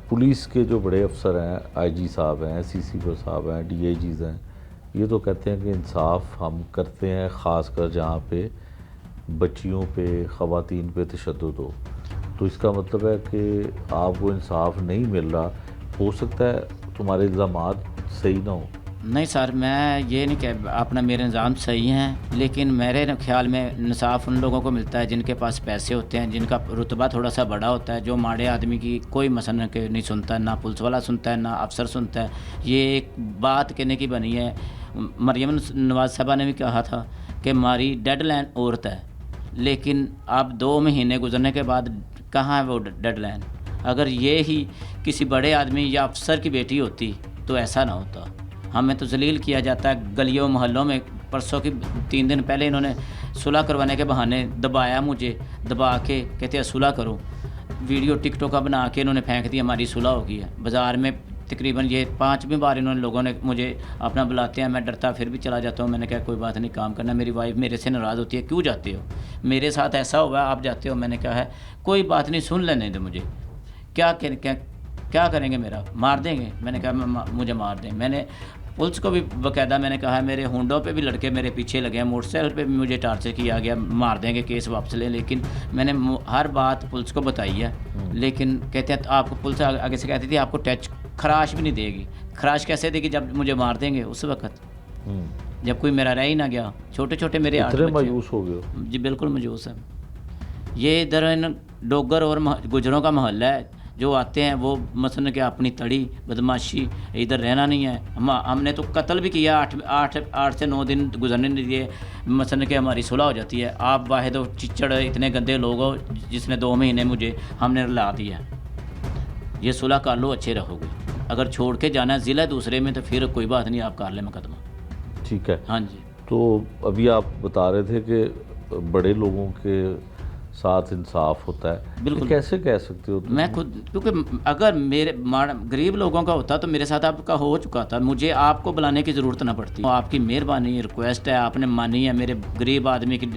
Police के जो बड़े अफसर हैं, आईजी साहब हैं, सीसीपी साहब हैं, डीआईजीज़ हैं, ये तो कहते हैं कि इंसाफ हम करते हैं, ख़ासकर जहाँ पे बच्चियों पे, ख़वातीन पे तशद्दुद हो। तो इसका मतलब है कि आपको इंसाफ नहीं मिल रहा। हो सकता है तुम्हारे इल्ज़ामात सही ना हो। नहीं सर, मैं ये नहीं कह अपना मेरे निज़ाम सही हैं, लेकिन मेरे ख्याल में इंसाफ उन लोगों को मिलता है जिनके पास पैसे होते हैं, जिनका रुतबा थोड़ा सा बड़ा होता है। जो माड़े आदमी की कोई मसलन के नहीं सुनता, ना पुलिस वाला सुनता है, ना अफसर सुनता है। ये एक बात कहने की बनी है। मरियम नवाज साहबा ने भी कहा था कि हमारी डेडलाइन औरत है, लेकिन अब 2 महीने गुजरने के बाद कहाँ है वो डेडलाइन। अगर ये ही किसी बड़े आदमी या अफसर की बेटी होती तो ऐसा ना होता। हमें तो जलील किया जाता है गलियों मोहल्लों में। परसों की 3 दिन पहले इन्होंने सुलह करवाने के बहाने दबाया मुझे, दबा के कहते हैं सुलह करो। वीडियो टिकटॉक का बना के इन्होंने फेंक दिया, हमारी सुलह हो गई है। बाज़ार में तकरीबन ये 5वीं बार इन्होंने लोगों ने मुझे अपना बुलाते हैं, मैं डरता फिर भी चला जाता हूँ। मैंने कहा कोई बात नहीं, काम करना। मेरी वाइफ मेरे से नाराज़ होती है, क्यों जाते हो, मेरे साथ ऐसा हुआ आप जाते हो। मैंने कहा है कोई बात नहीं, सुन लेने दो मुझे, क्या करेंगे, मेरा मार देंगे। मैंने कहा मुझे मार दें। मैंने पुलिस को भी बाकायदा मैंने कहा है, मेरे होंडों पे भी लड़के मेरे पीछे लगे हैं, मोटरसाइकिल पे भी मुझे टार्चर किया गया, मार देंगे, केस वापस लें। लेकिन मैंने हर बात पुलिस को बताई है, लेकिन कहते हैं आपको पुलिस आगे से कहती थी आपको टच खराश भी नहीं देगी। खराश कैसे देगी जब मुझे मार देंगे उस वक्त, जब कोई मेरा रह ही ना गया। छोटे छोटे मेरे 8 बच्चे। मायूस हो गए? जी बिल्कुल मायूस है। ये इधर इन डोगर और गुजरों का मोहल्ला है। जो आते हैं वो मसलन के अपनी तड़ी बदमाशी, इधर रहना नहीं है। हमने तो कत्ल भी किया, 8 से 9 दिन गुजरने नहीं दिए, मसलन के हमारी सुलह हो जाती है। आप वाहिद चिचड़ इतने गंदे लोग हो जिसने 2 महीने मुझे हमने ला दिया। ये सुलह कर लो, अच्छे रहोगे। अगर छोड़ के जाना है ज़िला दूसरे में तो फिर कोई बात नहीं, आप कर लें मुकदमा। ठीक है। हाँ जी। तो अभी आप बता रहे थे कि बड़े लोगों के साथ इंसाफ होता है, बिल्कुल। कैसे कह सकते हो तुम? मैं खुद, क्योंकि अगर मेरे गरीब लोगों का होता तो मेरे साथ आपका हो चुका था, मुझे आपको बुलाने की ज़रूरत ना पड़ती। आपकी मेहरबानी, रिक्वेस्ट है, आपने मानी है, मेरे गरीब आदमी के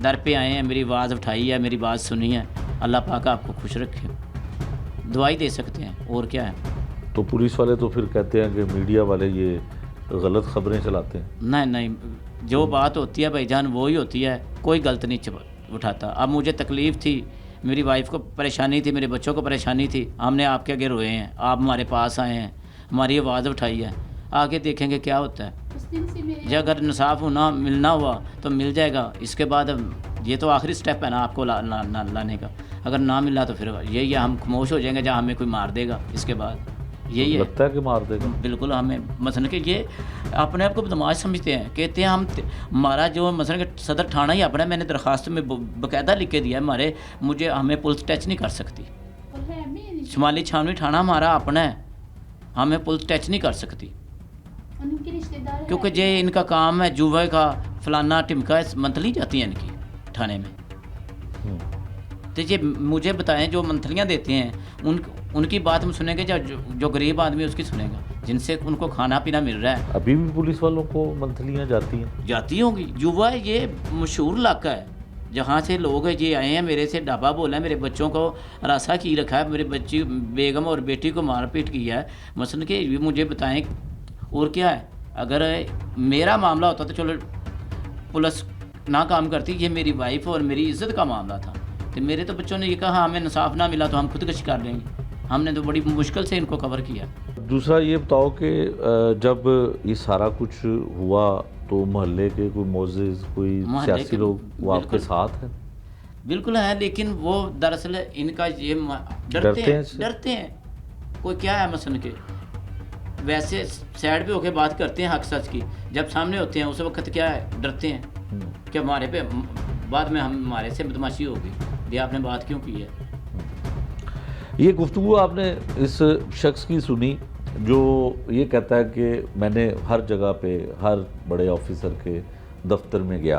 दर पे आए हैं, मेरी आवाज़ उठाई है, मेरी बात सुनी है। अल्लाह पाक आपको खुश रखे। दुआई दे सकते हैं, और क्या है। तो पुलिस वाले तो फिर कहते हैं कि मीडिया वाले ये गलत खबरें चलाते हैं। नहीं, जो बात होती है भाईजान वही होती है, कोई गलत नहीं उठाता। अब मुझे तकलीफ़ थी, मेरी वाइफ को परेशानी थी, मेरे बच्चों को परेशानी थी, हमने आपके आगे रोए हैं, आप हमारे पास आए हैं, हमारी आवाज़ उठाई है। आगे देखेंगे क्या होता है। जब अगर इंसाफ होना मिलना हुआ तो मिल जाएगा। इसके बाद ये तो आखिरी स्टेप है ना आपको लाने का। अगर ना मिला तो फिर यही है, हम खामोश हो जाएंगे, जहाँ हमें कोई मार देगा। इसके बाद यही है, लगता है कि मार देगा। बिल्कुल। हमें मसलन के ये अपने आप को बदमाश समझते हैं, कहते हैं हम हमारा जो मसलन के सदर थाना ही अपना है। मैंने दरख्वास्त में बाकायदा लिख के दिया है, हमें पुलिस टच नहीं कर सकती। शुमाली छावनी थाना हमारा अपना है, हमें पुलिस टच नहीं कर सकती, क्योंकि ये इनका काम है। जुए का फलाना टिमका मंथली जाती हैं इनकी थाने में। तो ये मुझे बताएं, जो मंथलियाँ देते हैं उनकी बात हम सुनेंगे, जो गरीब आदमी उसकी सुनेगा, जिनसे उनको खाना पीना मिल रहा है। अभी भी पुलिस वालों को मंथलियाँ जाती होंगी। युवा ये मशहूर इलाका है, जहाँ से लोग ये आए हैं। मेरे से ढाबा बोला है, मेरे बच्चों को रास्ता की रखा है, मेरे बच्ची बेगम और बेटी को मारपीट किया है। मसलन के मुझे बताएं और क्या है। अगर मेरा मामला होता तो चलो पुलिस ना काम करती, ये मेरी वाइफ और मेरी इज़्ज़त का मामला था। तो मेरे तो बच्चों ने ये कहा हमें इंसाफ ना मिला तो हम खुदकशी कर लेंगे। हमने तो बड़ी मुश्किल से इनको कवर किया। दूसरा ये बताओ कि जब ये सारा कुछ हुआ तो मोहल्ले के कोई मोअज़्ज़िज़, कोई सियासी लोग वो आपके साथ हैं? बिल्कुल है, लेकिन वो दरअसल इनका ये डरते हैं। कोई क्या है मसलन के, वैसे साइड पे होके बात करते हैं हक सच की, जब सामने होते हैं उस वक्त क्या है, डरते हैं कि हमारे पे बाद में हमारे से बदमाशी होगी, ये आपने बात क्यों की है। ये गुफ्तगू आपने इस शख्स की सुनी जो ये कहता है कि मैंने हर जगह पे, हर बड़े ऑफिसर के दफ्तर में गया।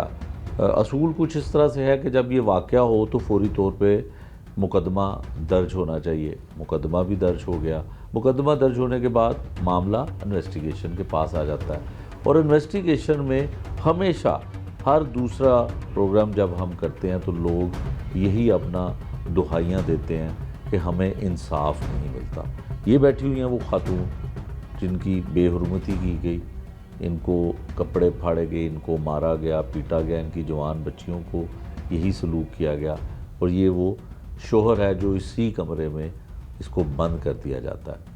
असूल कुछ इस तरह से है कि जब ये वाक़या हो तो फौरी तौर पे मुकदमा दर्ज होना चाहिए। मुकदमा भी दर्ज हो गया। मुकदमा दर्ज होने के बाद मामला इन्वेस्टिगेशन के पास आ जाता है, और इन्वेस्टिगेशन में हमेशा हर दूसरा प्रोग्राम जब हम करते हैं तो लोग यही अपना दुहाइयाँ देते हैं कि हमें इंसाफ नहीं मिलता। ये बैठी हुई हैं वो खातून जिनकी बेहुरमती की गई, इनको कपड़े फाड़े गए, इनको मारा गया, पीटा गया, इनकी जवान बच्चियों को यही सलूक किया गया, और ये वो शोहर है जो इसी कमरे में इसको बंद कर दिया जाता है।